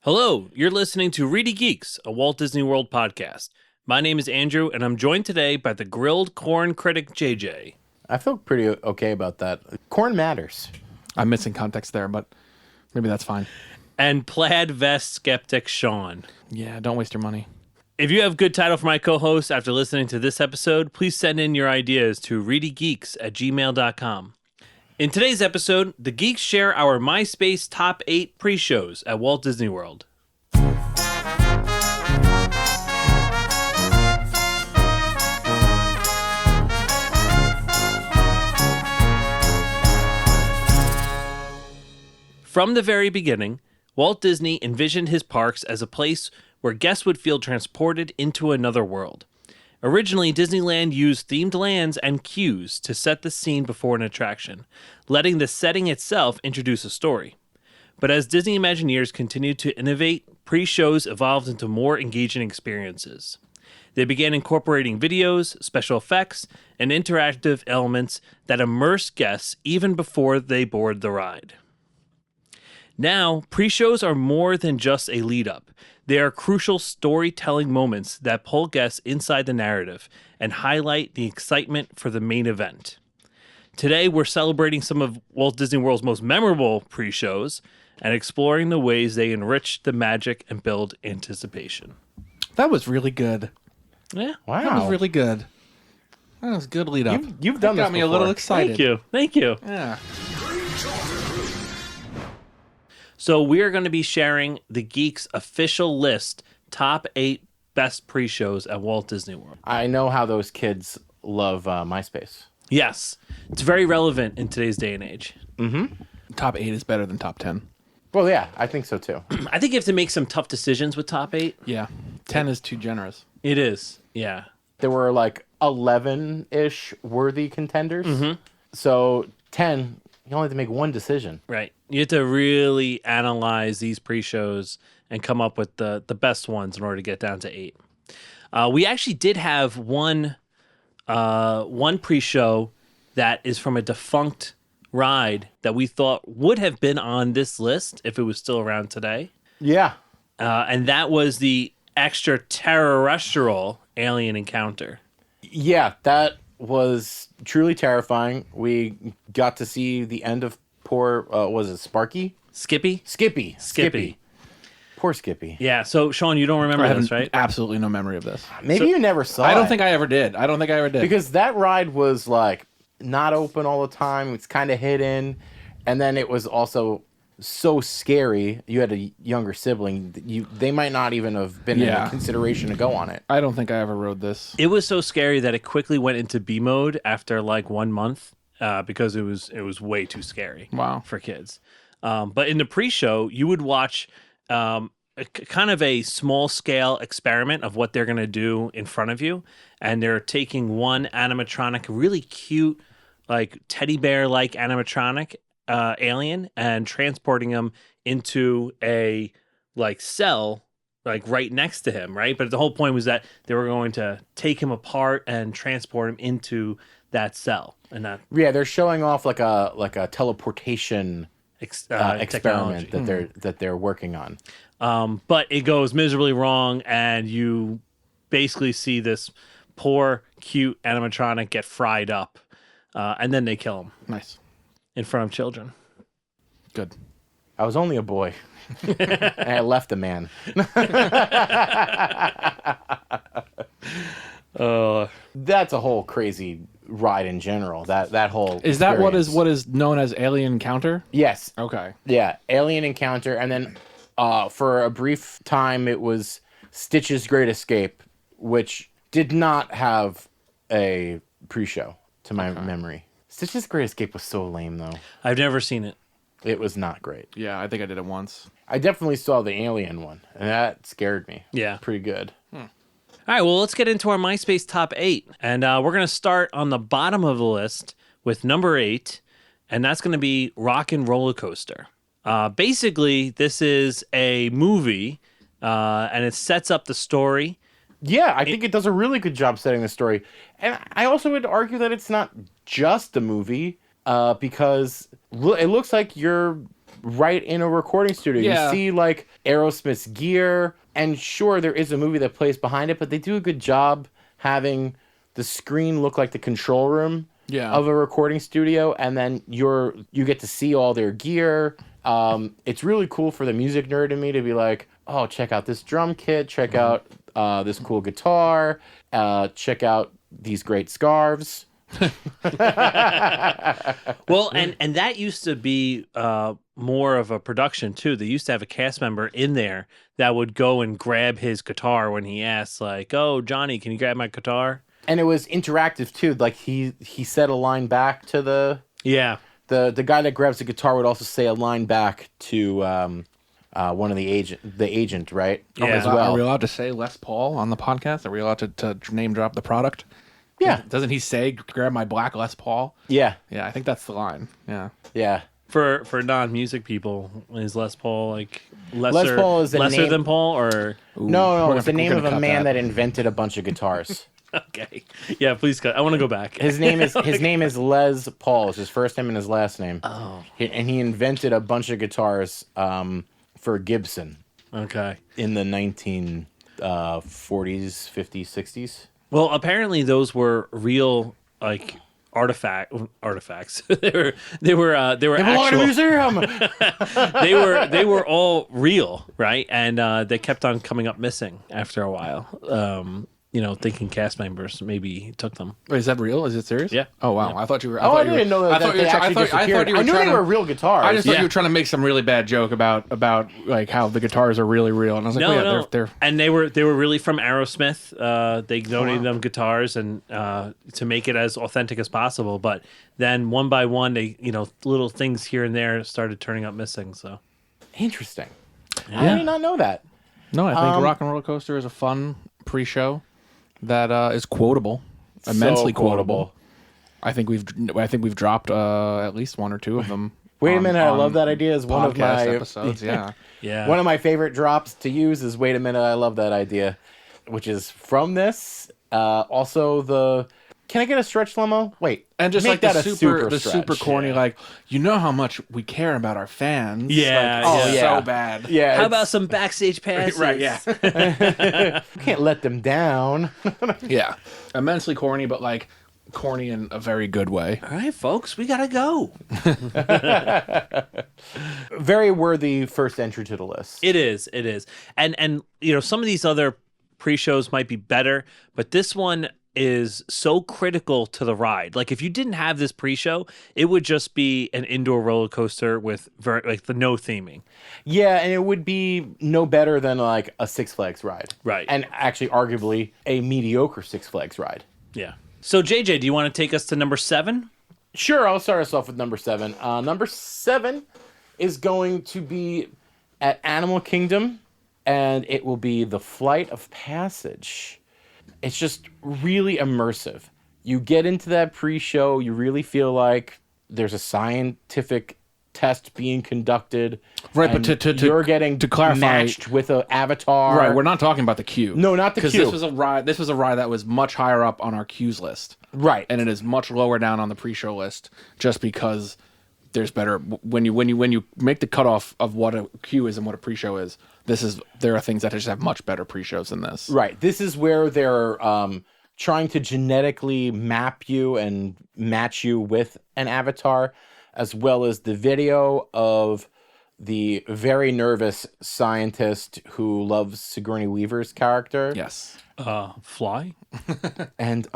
Hello, you're listening to ReedyGeeks, a Walt Disney World podcast. My name is Andrew, and I'm joined today by the grilled corn critic, JJ. I feel pretty okay about that. Corn matters. I'm missing context there, but maybe that's fine. And plaid vest skeptic, Sean. Yeah, don't waste your money. If you have a good title for my co-host after listening to this episode, please send in your ideas to reedygeeks@gmail.com. In today's episode, the Geeks share our MySpace top 8 pre-shows at Walt Disney World. From the very beginning, Walt Disney envisioned his parks as a place where guests would feel transported into another world. Originally, Disneyland used themed lands and cues to set the scene before an attraction, letting the setting itself introduce a story. But as Disney Imagineers continued to innovate, pre-shows evolved into more engaging experiences. They began incorporating videos, special effects, and interactive elements that immerse guests even before they board the ride. Now, pre-shows are more than just a lead-up. They are crucial storytelling moments that pull guests inside the narrative and highlight the excitement for the main event. Today, we're celebrating some of Walt Disney World's most memorable pre-shows and exploring the ways they enrich the magic and build anticipation. That was really good. Yeah. Wow. That was really good. That was a good lead up. You've done That this got me before. a little excited. Thank you. Yeah. So we are going to be sharing the Geeks official list, top 8 best pre-shows at Walt Disney World. I know how those kids love MySpace. Yes, it's very relevant in today's day and age. Top 8 is better than top 10. Well, yeah, I think so too. I think you have to make some tough decisions with top 8. Yeah. 10 is too generous. It is, yeah. There were like 11-ish worthy contenders. So 10, you only have to make one decision. Right. You have to really analyze these pre-shows and come up with the best ones in order to get down to 8. We actually did have one pre-show that is from a defunct ride that we thought would have been on this list if it was still around today. Yeah. And that was the extraterrestrial alien encounter. Yeah, that was truly terrifying. We got to see the end of poor, was it Sparky? Skippy? Skippy. Poor Skippy. Yeah, so Sean, you don't remember I this, have right? absolutely no memory of this. Maybe you never saw it. I don't think I ever did. Because that ride was like not open all the time. It's kind of hidden. And then it was also so scary. You had a younger sibling. They might not even have been in consideration to go on it. I don't think I ever rode this. It was so scary that it quickly went into B mode after like 1 month because it was way too scary. Wow. For kids. But in the pre-show, you would watch kind of a small scale experiment of what they're going to do in front of you, and they're taking one animatronic, really cute, like teddy bear like animatronic alien, and transporting him into a like cell like right next to him, right? But the whole point was that they were going to take him apart and transport him into that cell, and that They're showing off like a teleportation experiment that they're working on. But it goes miserably wrong, and you basically see this poor, cute animatronic get fried up, and then they kill him Nice. in front of children. Good. I was only a boy. And I left a man. That's a whole crazy ride in general. That whole Is that experience. what is known as Alien Encounter? Yes. Okay. Yeah. Alien Encounter, and then for a brief time it was Stitch's Great Escape, which did not have a pre-show to my memory. Stitch's Great Escape was so lame though. I've never seen it. It was not great. Yeah, I think I did it once. I definitely saw the Alien one, and that scared me. Yeah. Pretty good. All right, well, let's get into our MySpace top 8. And we're going to start on the bottom of the list with number 8, and that's going to be Rock and Roller Coaster. Basically, this is a movie, and it sets up the story. Yeah, I think it does a really good job setting the story. And I also would argue that it's not just a movie, because it looks like you're right in a recording studio. Yeah. You see like Aerosmith's gear, and sure, there is a movie that plays behind it, but they do a good job having the screen look like the control room of a recording studio, and then you get to see all their gear. It's really cool for the music nerd in me to be like, oh, check out this drum kit, check out this cool guitar, check out these great scarves. Well, and that used to be more of a production too. They used to have a cast member in there that would go and grab his guitar when he asked, like, "Oh, Johnny, can you grab my guitar?" And it was interactive too. Like he said a line back to the guy that grabs the guitar would also say a line back to one of the agent, right? Yeah. As well. Are we allowed to say Les Paul on the podcast? Are we allowed to name drop the product? Yeah. Doesn't he say, grab my black Les Paul? Yeah. Yeah, I think that's the line. Yeah. Yeah. For non-music people, is Les Paul like lesser, Les Paul is the lesser name- than Paul, or No, it's the we're name gonna of a cut man that. that invented a bunch of guitars. okay? Yeah, please cut. I want to go back. His name is Les Paul. It's his first name and his last name. Oh, And he invented a bunch of guitars for Gibson okay. in the 1940s, 50s, 60s. Well, apparently those were real, like artifacts. they were actual. museum. They were all real, right? And they kept on coming up missing after a while. Thinking cast members maybe took them. Wait, is that real? Is it serious? Yeah. Oh, wow. I thought you were... I didn't know that they actually disappeared. I knew they were real guitars. I just thought Yeah. you were trying to make some really bad joke about like how the guitars are really real, and I was like, No. they're And they were really from Aerosmith. They donated them guitars and to make it as authentic as possible. But then one by one, they little things here and there started turning up missing. So Interesting. I did not know that. No, I think Rock and Roller Coaster is a fun pre-show that is quotable, immensely So quotable. I think we've dropped at least one or two of them. Wait a minute, I love that idea. Is one of podcast my episodes. Yeah. yeah, one of my favorite drops to use is wait a minute, I love that idea, which is from this. Also can I get a stretch limo? Wait, And just make like that the a super stretch. corny, yeah. like, you know how much we care about our fans. Yeah, Like, oh, yeah. so bad. Yeah. How about some backstage passes? Right, yeah. you can't let them down. Yeah. Immensely corny, but like corny in a very good way. All right, folks, we gotta go. Very worthy first entry to the list. It is, and some of these other pre-shows might be better, but this one is so critical to the ride. Like if you didn't have this pre-show, it would just be an indoor roller coaster with the no theming. Yeah, and it would be no better than like a Six Flags ride. Right. And actually arguably a mediocre Six Flags ride. Yeah. So JJ, do you want to take us to number 7? Sure, I'll start us off with number 7. Number 7 is going to be at Animal Kingdom, and it will be The Flight of Passage. It's just really immersive. You get into that pre-show, you really feel like there's a scientific test being conducted. Right, but and you're getting to clarify, matched with an avatar. Right, we're not talking about the queue. No, not the Because queue. this was a ride that was much higher up on our queues list. Right. And it is much lower down on the pre-show list just because there's better when you make the cutoff of what a queue is and what a pre-show is. There are things that just have much better pre-shows than this. Right. This is where they're trying to genetically map you and match you with an avatar, as well as the video of the very nervous scientist who loves Sigourney Weaver's character. Yes. Fly? And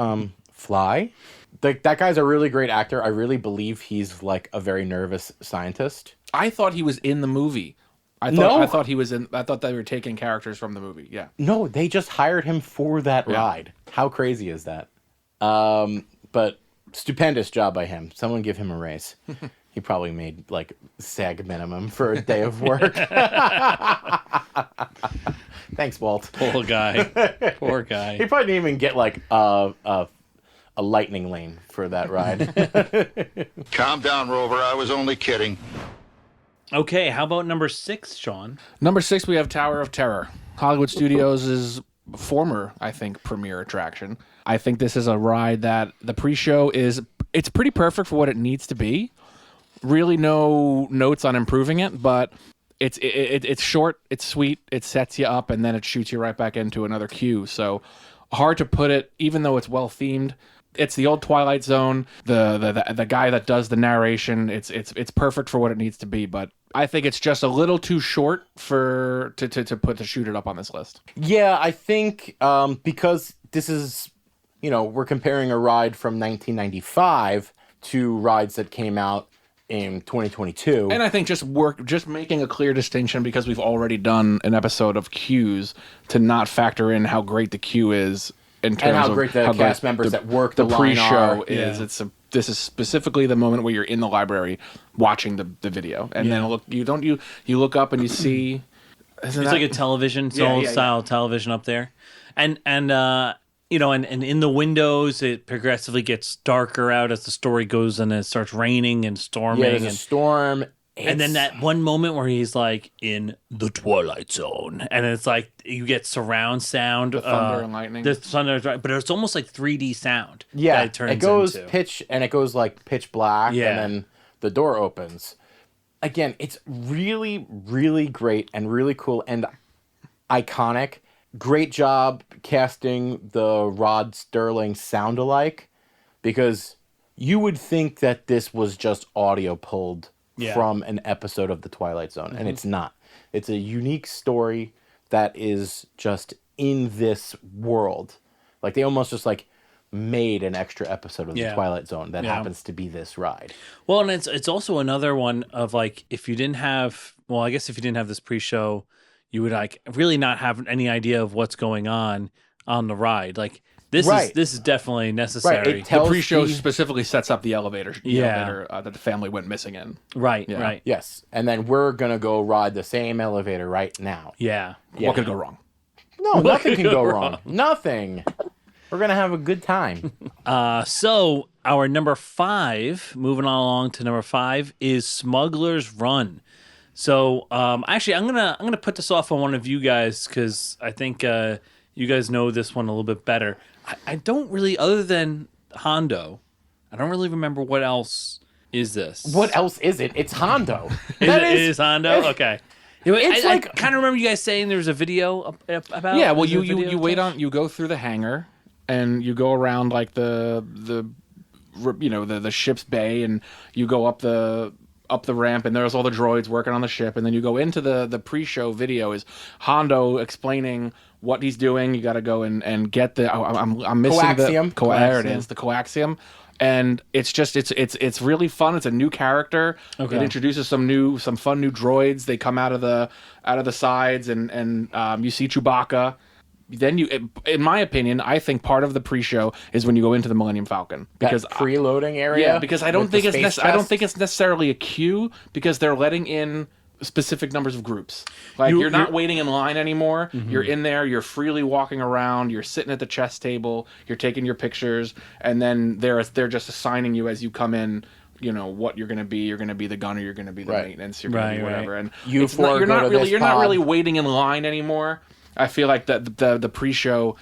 Fly. That guy's a really great actor. I really believe he's like a very nervous scientist. I thought he was in the movie. I thought he was in. I thought they were taking characters from the movie. Yeah. No, they just hired him for that ride. How crazy is that? But stupendous job by him. Someone give him a raise. He probably made like SAG minimum for a day of work. Thanks, Walt. Poor guy. Poor guy. He probably didn't even get like a lightning lane for that ride. Calm down, Rover. I was only kidding. Okay, how about number 6, Sean? Number 6, we have Tower of Terror. Hollywood Studios' former, I think, premier attraction. I think this is a ride that the pre-show it's pretty perfect for what it needs to be. really no notes on improving it, but it's short, it's sweet, it sets you up, and then it shoots you right back into another queue. So hard to put it, even though it's well themed. It's the old Twilight Zone. The guy that does the narration. It's perfect for what it needs to be. But I think it's just a little too short to shoot it up on this list. Yeah, I think because this is, we're comparing a ride from 1995 to rides that came out in 2022. And I think just making a clear distinction, because we've already done an episode of queues, to not factor in how great the queue is in terms and how of great the cast members that work the line pre-show are. is. This is specifically the moment where you're in the library watching the video, and then you look up and you see. It's like a television, style television up there, and in the windows it progressively gets darker out as the story goes, and it starts raining and storming. Yeah, there's a storm. And then that one moment where he's like in the Twilight Zone, and it's like you get surround sound, the thunder and lightning. The thunder, but it's almost like 3D sound. Yeah, that it turns goes into. pitch, and it goes like pitch black, Yeah. and then the door opens. Again, it's really, really great and really cool and iconic. Great job casting the Rod Sterling sound-alike, because you would think that this was just audio pulled from an episode of The Twilight Zone, and it's not. It's a unique story that is just in this world. Like, they almost just like made an extra episode of The Twilight Zone that happens to be this ride. Well, and it's also another one of like, if you didn't have this pre-show, you would like really not have any idea of what's going on the ride. Like, this is definitely necessary. It The pre-show specifically sets up the elevator, Yeah. that the family went missing in. Right, Yeah. right. Yes, and then we're gonna go ride the same elevator right now. Yeah. What could go wrong? No, nothing can go wrong. Nothing. We're gonna have a good time. So our number 5, moving on along to number 5, is Smuggler's Run. So actually, I'm gonna put this off on one of you guys, because I think you guys know this one a little bit better. I don't really, other than Hondo, I don't really remember what else is this. What else is it? It's Hondo. It is Hondo? Okay. It's I like- kind of remember you guys saying there was a video about. Yeah, well, is there a video you wait attached? on, you go through the hangar, and you go around like the ship's bay, and you go up the ramp, and there's all the droids working on the ship, and then you go into the pre-show video is Hondo explaining what he's doing. You got to go and get the I'm missing Coaxium. There it is, the coaxium. And it's just it's really fun. It's a new character. Okay. It introduces some fun new droids. They come out of the sides, and you see Chewbacca. Then in my opinion, I think part of the pre-show is when you go into the Millennium Falcon, because that preloading area. Yeah, because I don't think it's necessarily a queue, because they're letting in specific numbers of groups. Like, you're not waiting in line anymore. Mm-hmm. You're in there. You're freely walking around. You're sitting at the chess table. You're taking your pictures, and then they're just assigning you as you come in. What you're going to be. You're going to be the gunner. You're going to be the maintenance. You're going to be whatever. And you're not really waiting in line anymore. I feel like the pre-show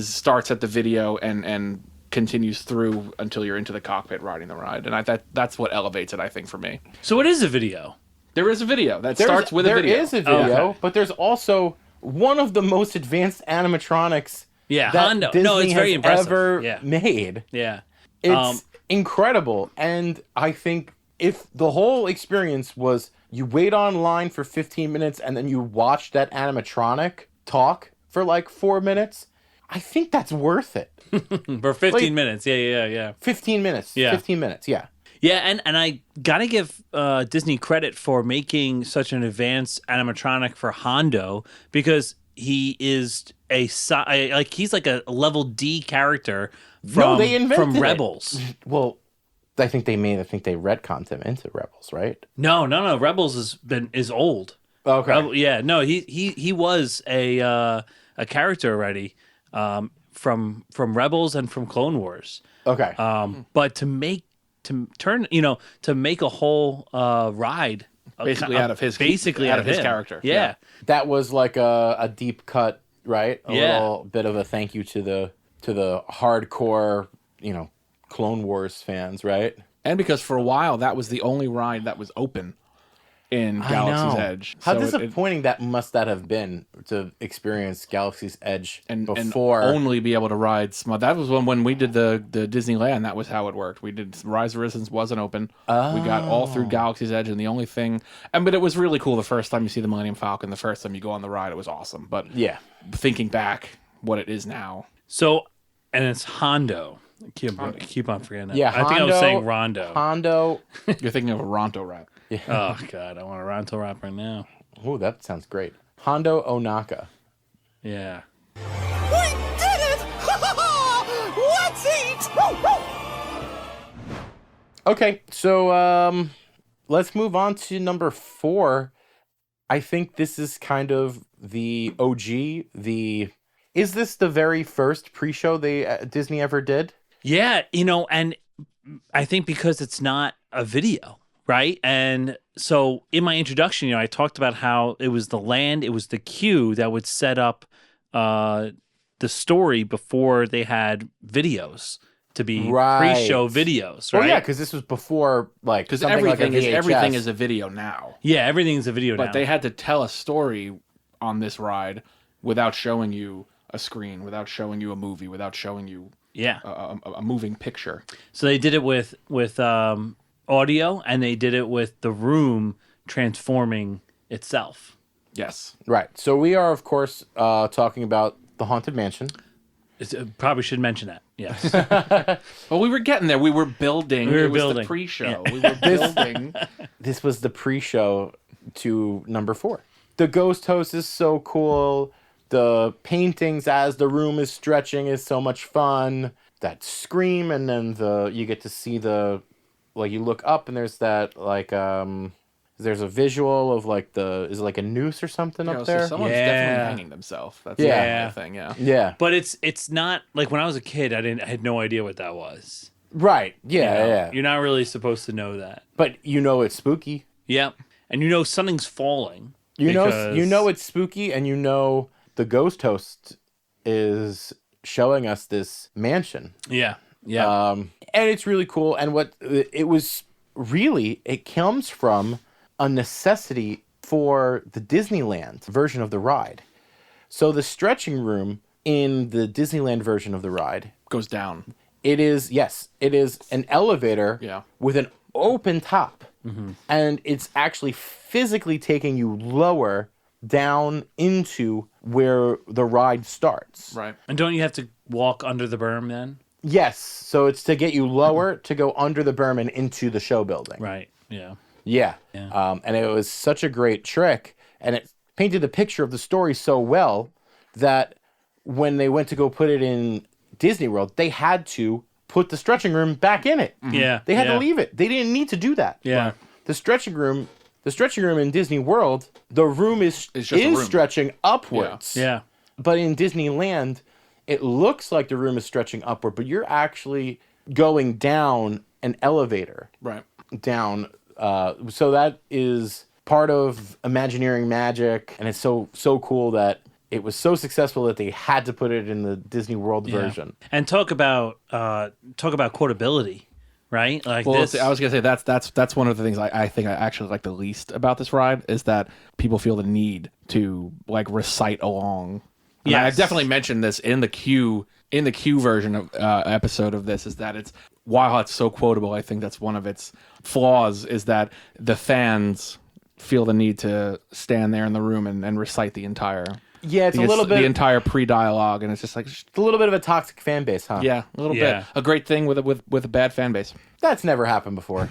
starts at the video and continues through until you're into the cockpit riding the ride, and that's what elevates it, I think, for me. So it is a video. There is a video that starts with a video. There is a video, okay. But there's also one of the most advanced animatronics Yeah, that Hondo. Disney No, it's very has impressive. ever made. Yeah. It's incredible, and I think if the whole experience was you wait online for 15 minutes and then you watch that animatronic talk for like 4 minutes, I think that's worth it. For 15 minutes. Yeah. 15 minutes. Yeah. 15 minutes, yeah. Yeah, and I gotta give Disney credit for making such an advanced animatronic for Hondo, because he is he's like a level D character from Rebels. Well, I think they retconned him into Rebels, right? No. Rebels is old. Okay. He was a character already from Rebels and from Clone Wars. Okay. But to make a whole ride Basically out of his character. Yeah. That was like a deep cut, right? A little bit of a thank you to the hardcore, Clone Wars fans, right? And because for a while, that was the only ride that was open in Galaxy's Edge. How So disappointing that must have been to experience Galaxy's Edge and before. only be able to ride that was when we did the Disneyland. That was how it worked. We did Rise of Resistance wasn't open. We got all through Galaxy's Edge, and the only thing, but it was really cool the first time you see the Millennium Falcon. The first time you go on the ride, it was awesome. But yeah, thinking back, what it is now. So, and it's Hondo. Keep on forgetting that. Yeah, I think I was saying Rondo. Hondo. You're thinking of a Ronto rap. Oh God, I want a Ronto rap right now. Oh, that sounds great. Hondo Onaka. Yeah. We did it! Let's eat! Okay, so let's move on to number 4. I think this is kind of the OG. Is this the very first pre-show Disney ever did? Yeah, and I think because it's not a video, right? And so in my introduction, I talked about how it was the land, it was the queue that would set up the story before they had videos to be pre-show videos, right? Oh yeah, because this was before because everything is a video now. Yeah, everything's a video now. But they had to tell a story on this ride without showing you a screen, without showing you a movie, without showing you a moving picture. So they did it with audio, and they did it with the room transforming itself. Yes. Right. So we are, of course, talking about the Haunted Mansion. Probably should mention that. Yes. Well, we were getting there. We were building. It was the pre-show. Yeah. We were building. This was the pre-show to number 4. The ghost host is so cool. The paintings as the room is stretching is so much fun. That scream, and then you get to see you look up and there's that there's a visual of is it like a noose or something up there? So someone's definitely hanging themselves. That's the thing. Yeah. Yeah. But it's not like when I was a kid, I had no idea what that was. Right. Yeah. Yeah. You're not really supposed to know that. But it's spooky. Yep. And something's falling. You know it's spooky, and the ghost host is showing us this mansion. Yeah. Yeah. And it's really cool. And what it was really, it comes from a necessity for the Disneyland version of the ride. So the stretching room in the Disneyland version of the ride goes down. It is an elevator with an open top. Mm-hmm. And it's actually physically taking you lower down into where the ride starts. Right. And don't you have to walk under the berm then? Yes. So it's to get you lower to go under the berm and into the show building. Right. Yeah. Yeah. And it was such a great trick, and it painted the picture of the story so well that when they went to go put it in Disney World, they had to put the stretching room back in it. Mm-hmm. Yeah. They had to leave it. They didn't need to do that. Yeah. The stretching room in Disney World, the room is stretching upwards. Yeah. But in Disneyland, it looks like the room is stretching upward, but you're actually going down an elevator. Right. Down. So that is part of Imagineering magic, and it's so cool that it was so successful that they had to put it in the Disney World version. And talk about quotability, right? Like this. I was gonna say that's one of the things I think I actually like the least about this ride is that people feel the need to recite along. Yeah, I definitely mentioned this in the Q version of episode of this, is that it's, while it's so quotable, I think that's one of its flaws, is that the fans feel the need to stand there in the room and recite the entire it's a little bit the entire pre-dialogue, and it's just it's a little bit of a toxic fan base, huh? Yeah, a little bit. A great thing with a bad fan base. That's never happened before.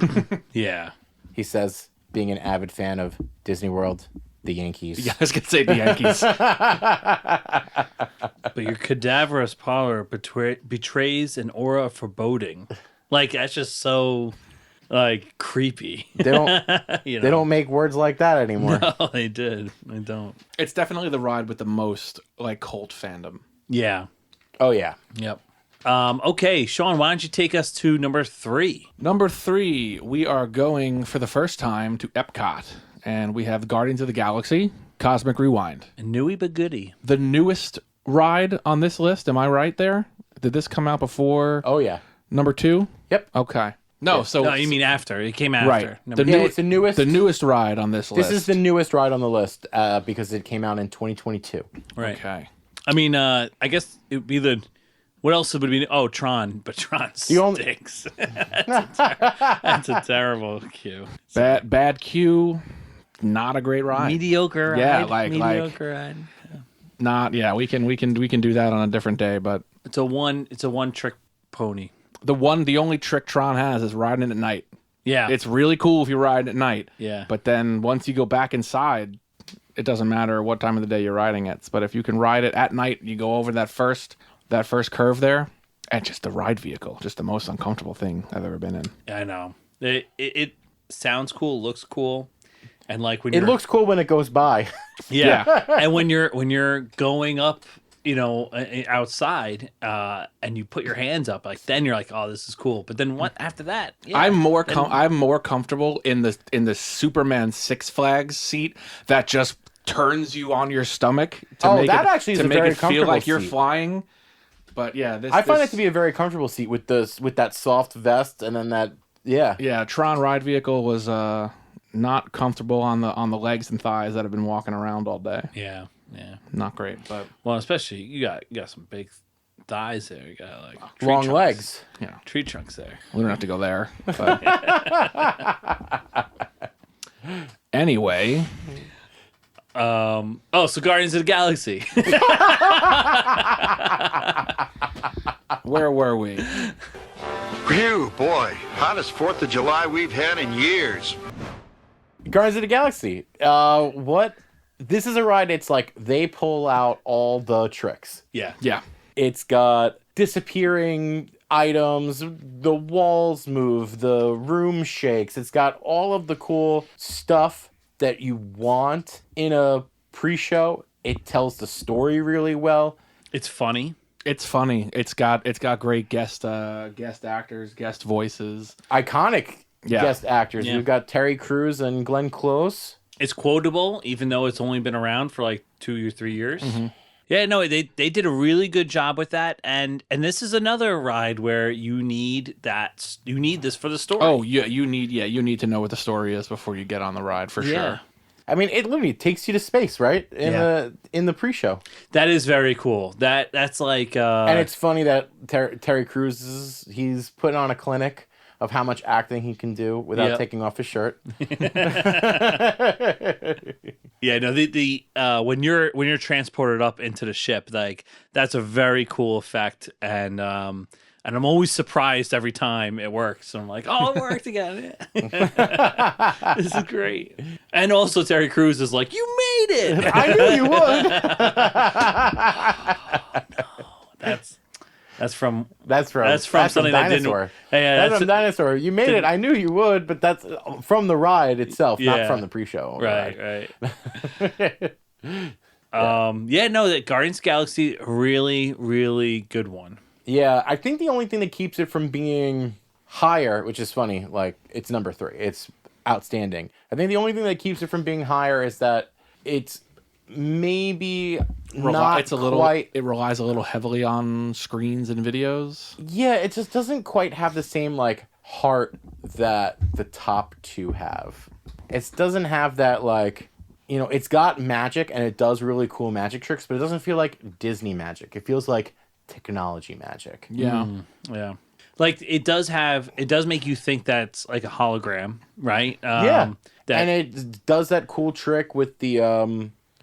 Yeah. He says, being an avid fan of Disney World, the Yankees. Yeah, I was gonna say the Yankees. But your cadaverous pallor betrays an aura of foreboding. That's just so creepy. They don't they don't make words like that anymore. No, they did. They don't. It's definitely the ride with the most cult fandom. Yeah. Oh yeah. Yep. Okay, Sean, why don't you take us to number 3? Number 3, we are going for the first time to Epcot, and we have Guardians of the Galaxy Cosmic Rewind. A newie but goodie. The newest ride on this list, am I right there? Did this come out before? Oh yeah. Number 2? Yep. Okay. No, so No, you mean after? It came after. right. It's the newest. The newest ride on this list. This is the newest ride on the list because it came out in 2022. Right. Okay. I mean, I guess it would be the. What else would be? Oh, Tron, but Tron stinks. That's a terrible queue. Bad queue. Not a great ride. Mediocre ride. Yeah, like mediocre ride. not. Yeah, we can do that on a different day. But It's a one trick pony. the only trick Tron has is riding it at night. Yeah. It's really cool if you ride at night. Yeah. But then once you go back inside, it doesn't matter what time of the day you're riding it. But if you can ride it at night, you go over that first curve there, and just the ride vehicle, just the most uncomfortable thing I've ever been in. I know. It sounds cool, looks cool, and like when It looks cool when it goes by. yeah. And when you're going up, outside, and you put your hands up, like then you're like, oh, this is cool. But then what after that? Yeah, I'm more comfortable in the Superman Six Flags seat that just turns you on your stomach to make that it, actually is to a make very it feel comfortable like you're seat. flying. But yeah, I find that to be a very comfortable seat with that soft vest and then that yeah. Tron ride vehicle was not comfortable on the legs and thighs that have been walking around all day. yeah. Not great, but Well, especially you got some big thighs there. You got like long trunks. legs. yeah, Tree trunks there. we don't have to go there. But anyway, So Guardians of the Galaxy. where were we? Phew, boy, hottest 4th of July we've had in years. Guardians of the Galaxy. What? This is a ride. It's like they pull out all the tricks. Yeah. Yeah. It's got disappearing items, the walls move, the room shakes. It's got all of the cool stuff that you want in a pre-show. It tells the story really well. It's funny. It's funny. It's got great guest actors, guest voices. Iconic guest actors. Yeah. We've got Terry Crews and Glenn Close. It's quotable, even though it's only been around for like 2 or 3 years. Mm-hmm. Yeah, no, they did a really good job with that, and this is another ride where you need this for the story. Oh, yeah, you need to know what the story is before you get on the ride for sure. I mean, it literally takes you to space, right? In the pre-show. That is very cool. That's like And it's funny that Terry Crews he's putting on a clinic of how much acting he can do without taking off his shirt. Yeah, no, the when you're transported up into the ship, like that's a very cool effect, and I'm always surprised every time it works. I'm like, oh, it worked again. This is great. And also Terry Crews is like, you made it. I knew you would. That's from That's from something that didn't. Dinosaur. Yeah, That's from Dinosaur. You made it. I knew you would, but that's from the ride itself, not Yeah. from the pre-show. right. The Guardians of the Galaxy, really, really good one. Yeah, I think the only thing that keeps it from being higher, which is funny, like it's number 3. It's outstanding. I think the only thing that keeps it from being higher is that it's maybe not quite. It relies a little heavily on screens and videos. Yeah, it just doesn't quite have the same like heart that the top 2 have. It doesn't have that like, it's got magic and it does really cool magic tricks, but it doesn't feel like Disney magic. It feels like technology magic. Yeah. Yeah. Like it does make you think that's like a hologram, right? And it does that cool trick with the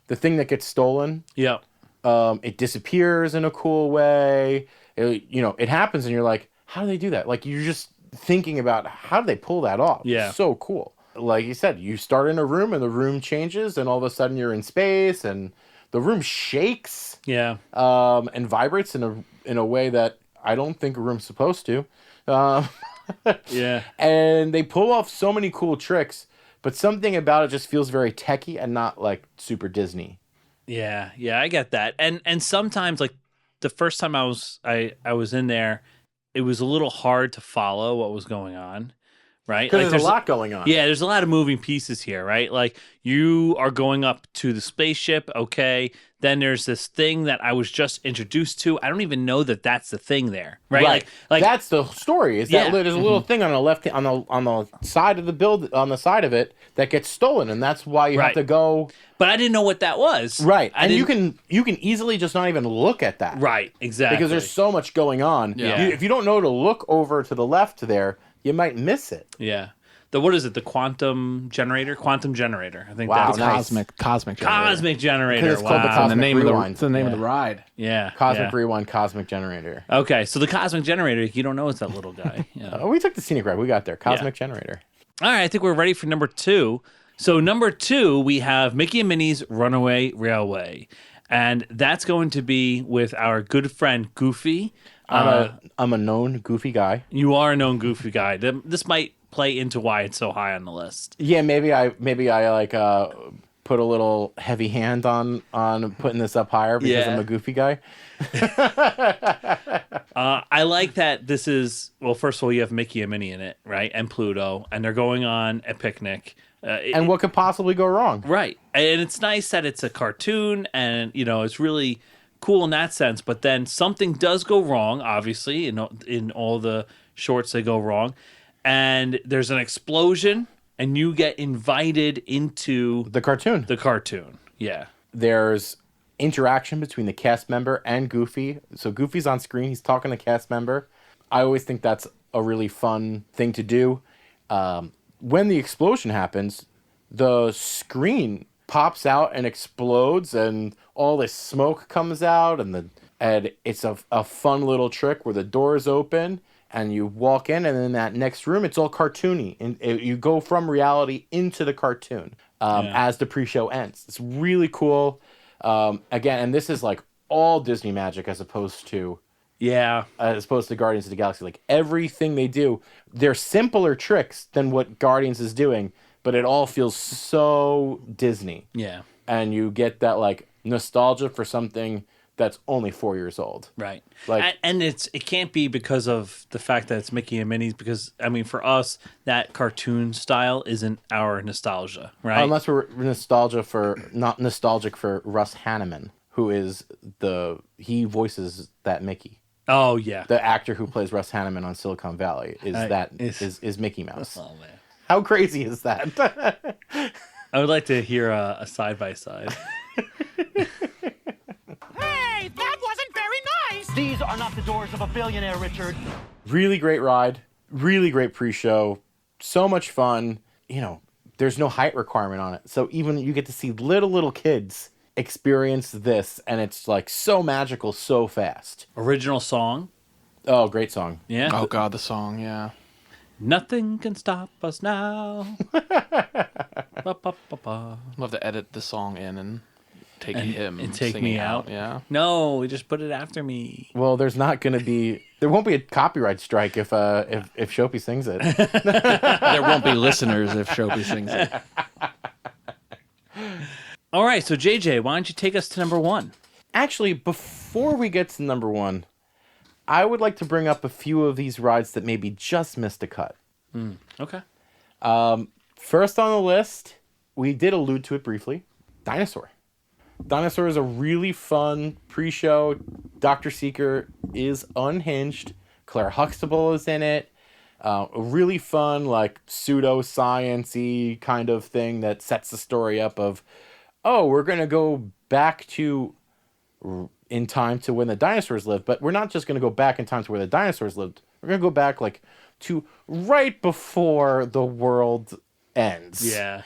thing that gets stolen. Yeah. It disappears in a cool way. It happens and you're like, how do they do that? Like you're just thinking about how do they pull that off? Yeah. It's so cool. Like you said, you start in a room and the room changes and all of a sudden you're in space and the room shakes. Yeah. And vibrates in a way that I don't think a room's supposed to. Yeah. And they pull off so many cool tricks, but something about it just feels very techy and not like super Disney. Yeah, I get that. And sometimes like the first time I was in there, it was a little hard to follow what was going on. right? Because Like there's a lot going on. Yeah, there's a lot of moving pieces here, right? Like you are going up to the spaceship, okay. Then there's this thing that I was just introduced to. I don't even know that that's the thing there, right? Like that's the story. Is Yeah. that there's a little thing on the left on the side of the build on the side of it that gets stolen, and that's why you have Right. to go. but I didn't know what that was. Right, I and didn't, you can easily just not even look at that. right, exactly. Because there's so much going on. Yeah. If you don't know to look over to the left there, you might miss it. Yeah. What is it? The quantum generator? Quantum generator. I think Wow, that's nice. Cosmic generator. Cosmic generator. Because it's called the Wow. Cosmic And the name of the Rewind. it's the name of the ride. Yeah. Cosmic yeah. Rewind, Cosmic Generator. Okay, so the cosmic generator, you don't know it's that little guy. Yeah. Oh, we took the scenic ride. We got there. Cosmic Generator. All right, I think we're ready for number 2. So number 2, we have Mickey and Minnie's Runaway Railway. And that's going to be with our good friend Goofy. I'm a known goofy guy. You are a known Goofy guy. This might play into why it's so high on the list. Yeah, maybe I like put a little heavy hand on putting this up higher because Yeah. I'm a goofy guy. I like that this is, well, first of all, you have Mickey and Minnie in it, right? And Pluto, and they're going on a picnic. And what could possibly go wrong? Right. And it's nice that it's a cartoon and, it's really cool in that sense. But then something does go wrong, obviously, in all the shorts they go wrong. And there's an explosion and you get invited into The cartoon. the cartoon. Yeah. There's interaction between the cast member and Goofy. So Goofy's on screen. He's talking to cast member. I always think that's a really fun thing to do. When the explosion happens, the screen pops out and explodes, and all this smoke comes out, and it's a fun little trick where the doors open and you walk in, and in that next room, it's all cartoony, and you go from reality into the cartoon as the pre-show ends. It's really cool. Again, and this is like all Disney magic as opposed to Guardians of the Galaxy. Like everything they do, they're simpler tricks than what Guardians is doing, but it all feels so Disney. Yeah. And you get that like nostalgia for something that's only 4 years old. Right. Like- and it can't be because of the fact that it's Mickey and Minnie's, because I mean for us that cartoon style isn't our nostalgia, right? Unless we're not nostalgic for Russ Hanneman, who is he voices that Mickey. Oh yeah. The actor who plays Russ Hanneman on Silicon Valley is Mickey Mouse. Oh man. How crazy is that? I would like to hear a side by side. Hey, that wasn't very nice! These are not the doors of a billionaire, Richard. Really great ride. Really great pre-show. So much fun. There's no height requirement on it. So even you get to see little kids experience this, and it's like so magical so fast. Original song. Oh, great song. Yeah. Oh God, the song, yeah. Nothing can stop us now. Ba, ba, ba, ba. Love to edit the song in and take him and take singing me out. Yeah. No, just put it after me. Well, there won't be a copyright strike if Shopee sings it. There won't be listeners if Shopee sings it. All right, so JJ, why don't you take us to number 1? Actually, before we get to number 1, I would like to bring up a few of these rides that maybe just missed a cut. Okay. First on the list, we did allude to it briefly, Dinosaur. Dinosaur is a really fun pre-show. Dr. Seeker is unhinged. Claire Huxtable is in it. A really fun, like, pseudo-science-y kind of thing that sets the story up of, we're going to go back in time to when the dinosaurs lived, but we're not just going to go back in time to where the dinosaurs lived. We're going to go back, like, to right before the world ends. Yeah.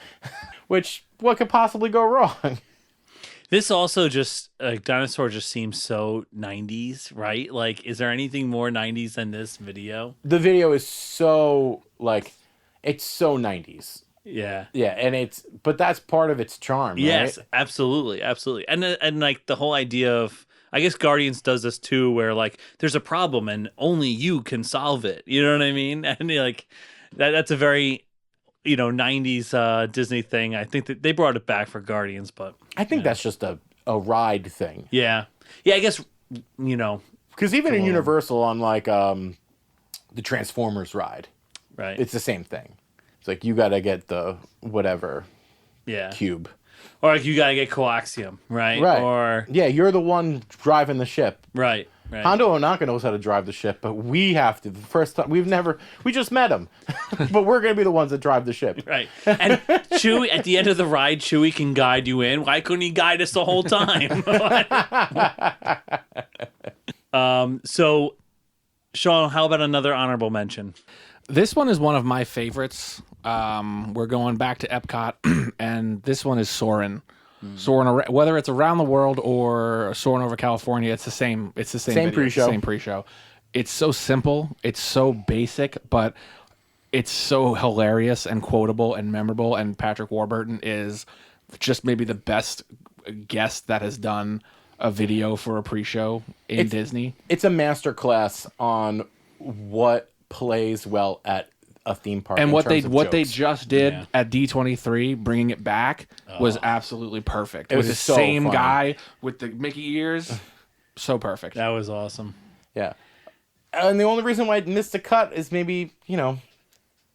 Which, what could possibly go wrong? This also just, Dinosaur just seems so 90s, right? Like, is there anything more 90s than this video? The video is so, like, it's so 90s. Yeah. Yeah, but that's part of its charm, right? Yes, absolutely, absolutely. And like the whole idea of, I guess Guardians does this too, where like there's a problem and only you can solve it. You know what I mean? And like that's a very 90s Disney thing. I think that they brought it back for Guardians, but I think that's just a ride thing. yeah. I guess because even in Universal on like the Transformers ride, Right. It's the same thing. It's like you got to get the whatever cube. Or like you got to get coaxium, right? Right. Or yeah, you're the one driving the ship. Right. Hondo Onaka knows how to drive the ship, but we have to. The first time we just met him, but we're gonna be the ones that drive the ship. Right. And Chewie, at the end of the ride, Chewie can guide you in. Why couldn't he guide us the whole time? So, Sean, how about another honorable mention? This one is one of my favorites. We're going back to Epcot, and this one is Soarin'. Soarin', whether it's around the world or Soarin' over California, it's the same. It's the same video, pre-show. Same pre-show. It's so simple. It's so basic, but it's so hilarious and quotable and memorable. And Patrick Warburton is just maybe the best guest that has done a video for a pre-show in Disney. It's a masterclass on what plays well at a theme park. And what they just did at D23, bringing it back, was absolutely perfect. It was the so same funny. guy with the Mickey ears. So perfect. That was awesome. Yeah. And the only reason why it missed a cut is maybe,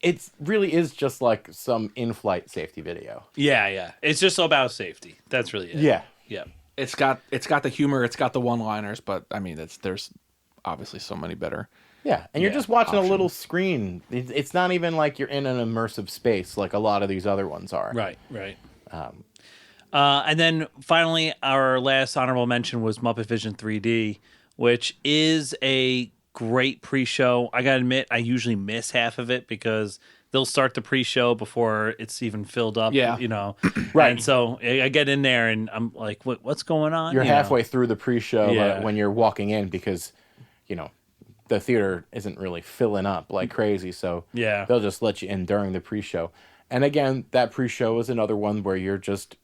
it really is just like some in-flight safety video. Yeah. It's just about safety. That's really it. Yeah. Yeah. It's got the humor, it's got the one-liners, but I mean, there's obviously so many better. Yeah, and you're just watching a little screen. It's not even like you're in an immersive space like a lot of these other ones are. Right. And then finally, our last honorable mention was Muppet Vision 3D, which is a great pre-show. I gotta admit, I usually miss half of it because they'll start the pre-show before it's even filled up. Yeah. Right. And so I get in there and I'm like, what's going on? You're halfway through the pre-show Yeah. when you're walking in because, the theater isn't really filling up like crazy, so they'll just let you in during the pre-show. And again, that pre-show is another one where you're just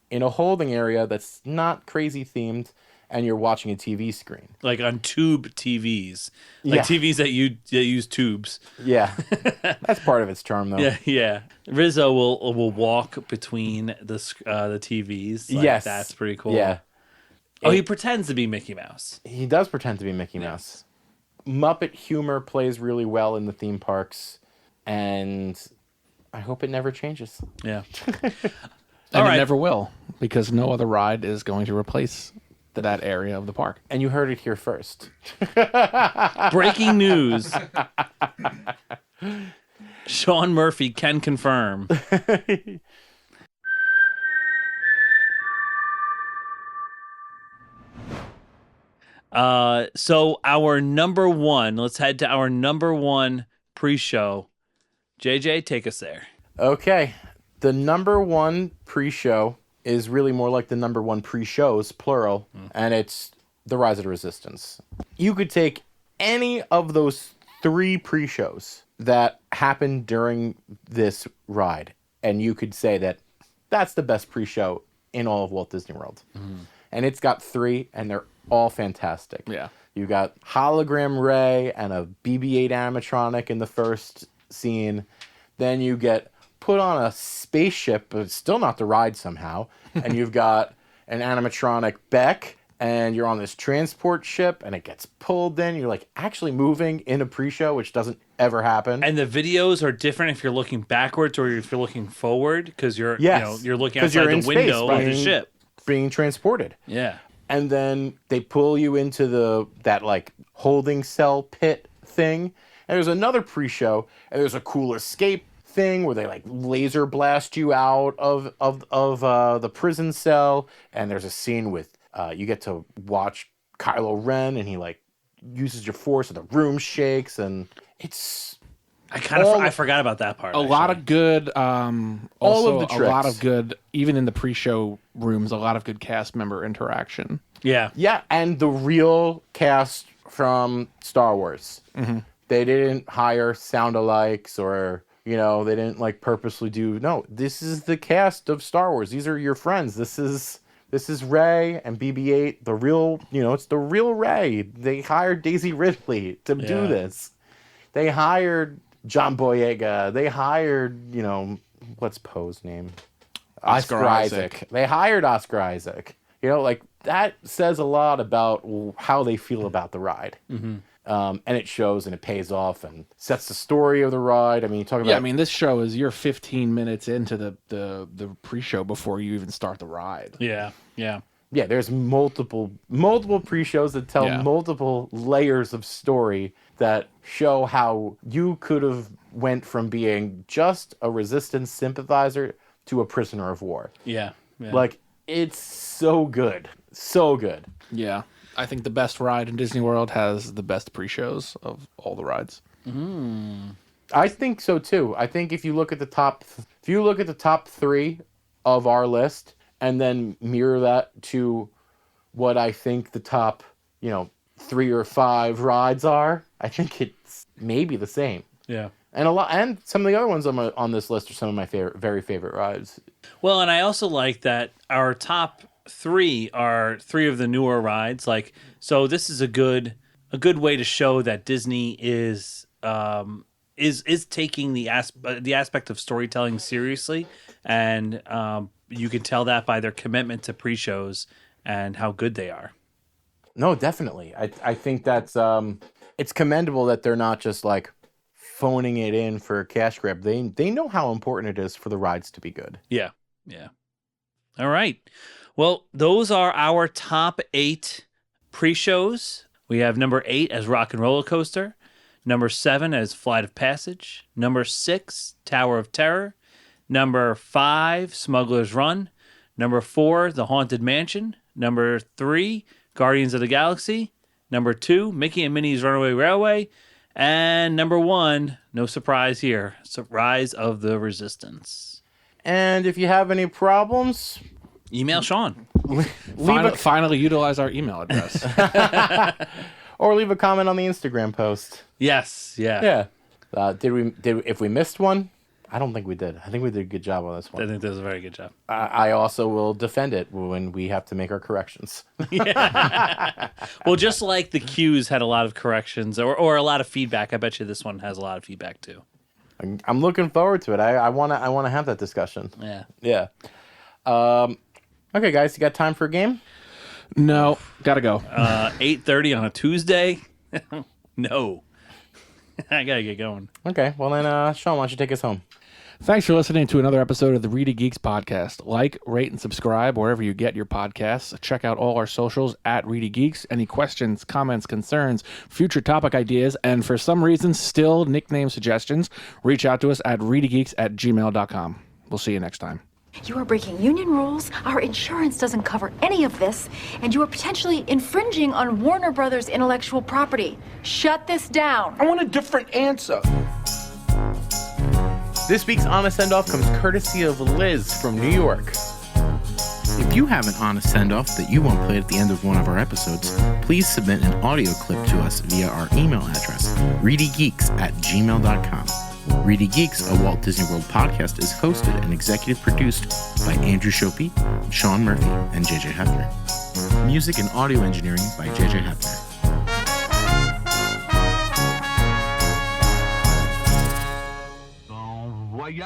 in a holding area that's not crazy themed, and you're watching a TV screen. Like on tube TVs. Like TVs that use tubes. Yeah. That's part of its charm, though. Yeah. Rizzo will walk between the TVs. Like, yes. That's pretty cool. Yeah. Oh, he pretends to be Mickey Mouse. He does pretend to be Mickey Mouse. Muppet humor plays really well in the theme parks, and I hope it never changes. Yeah. And it never will, because no other ride is going to replace that area of the park. And you heard it here first. Breaking news. Sean Murphy can confirm. So our number one, let's head to our number one pre-show. JJ, take us there. Okay. The number one pre-show is really more like the number one pre-shows, plural, and it's The Rise of the Resistance. You could take any of those 3 pre-shows that happened during this ride, and you could say that that's the best pre-show in all of Walt Disney World. And it's got 3, and they're all fantastic. Yeah. You got hologram Ray and a BB-8 animatronic in the first scene. Then you get put on a spaceship, but it's still not the ride somehow. And you've got an animatronic Beck, and you're on this transport ship, and it gets pulled in. You're like actually moving in a pre-show, which doesn't ever happen. And the videos are different if you're looking backwards or if you're looking forward, because you're you're looking 'Cause outside you're in the window space, of the ship. being transported. Yeah. And then they pull you into that like holding cell pit thing. And there's another pre-show, and there's a cool escape thing where they like laser blast you out of the prison cell. And there's a scene with you get to watch Kylo Ren, and he like uses your force, and the room shakes, and it's I forgot about that part. A lot of good, All also of the a lot tricks. of good, even in the pre-show rooms, a lot of good cast member interaction. Yeah. Yeah, and the real cast from Star Wars. Mm-hmm. They didn't hire sound-alikes or, they didn't like purposely do. No, this is the cast of Star Wars. These are your friends. This is Rey and BB-8. The real, it's the real Rey. They hired Daisy Ridley to do this. They hired John Boyega. They hired, what's Poe's name? Oscar Isaac. They hired Oscar Isaac. That says a lot about how they feel about the ride. Mm-hmm. and it shows and it pays off and sets the story of the ride. I mean, you talk about. Yeah, I mean, this show is you're 15 minutes into the pre-show before you even start the ride. Yeah. Yeah, there's multiple pre-shows that tell multiple layers of story that show how you could have went from being just a resistance sympathizer to a prisoner of war. Yeah. Like, it's so good. So good. Yeah. I think the best ride in Disney World has the best pre-shows of all the rides. I think so too. I think if you look at the top 3 of our list and then mirror that to what I think the top, 3 or 5 rides are, I think it's maybe the same. Yeah. And some of the other ones on this list are some of my very favorite rides. Well, and I also like that our top 3 are 3 of the newer rides. Like, so this is a good way to show that Disney is taking the aspect of storytelling seriously, and you can tell that by their commitment to pre-shows and how good they are. No, definitely. I think that's it's commendable that they're not just like phoning it in for a cash grab. They know how important it is for the rides to be good. Yeah. All right. Well, those are our top 8 pre-shows. We have number 8 as Rock and Roller Coaster, number 7 as Flight of Passage, number 6 Tower of Terror, number 5 Smuggler's Run, number 4 The Haunted Mansion, number 3 Guardians of the Galaxy, number 2 Mickey and Minnie's Runaway Railway, and number 1, no surprise here, Rise of the Resistance. And if you have any problems, email Sean. Finally utilize our email address. Or leave a comment on the Instagram post. Yes, Yeah. If we missed one, I don't think we did. I think we did a good job on this one. I think that was a very good job. I also will defend it when we have to make our corrections. Well, just like the Q's had a lot of corrections or a lot of feedback, I bet you this one has a lot of feedback too. I'm looking forward to it. I wanna have that discussion. Yeah. Okay, guys, you got time for a game? No, gotta go. 8:30 on a Tuesday? No. I gotta get going. Okay, well then, Sean, why don't you take us home? Thanks for listening to another episode of the ReedyGeeks podcast. Like, rate, and subscribe wherever you get your podcasts. Check out all our socials at ReedyGeeks. Any questions, comments, concerns, future topic ideas, and for some reason, still nickname suggestions, reach out to us at ReedyGeeks@gmail.com. We'll see you next time. You are breaking union rules, our insurance doesn't cover any of this, and you are potentially infringing on Warner Brothers' intellectual property. Shut this down. I want a different answer. This week's Honest Send-Off comes courtesy of Liz from New York. If you have an honest send-off that you want played at the end of one of our episodes, please submit an audio clip to us via our email address, ReedyGeeks@gmail.com. ReedyGeeks, a Walt Disney World podcast, is hosted and executive produced by Andrew Shopey, Sean Murphy, and JJ Hefner. Music and audio engineering by JJ Hefner. Bon voyage.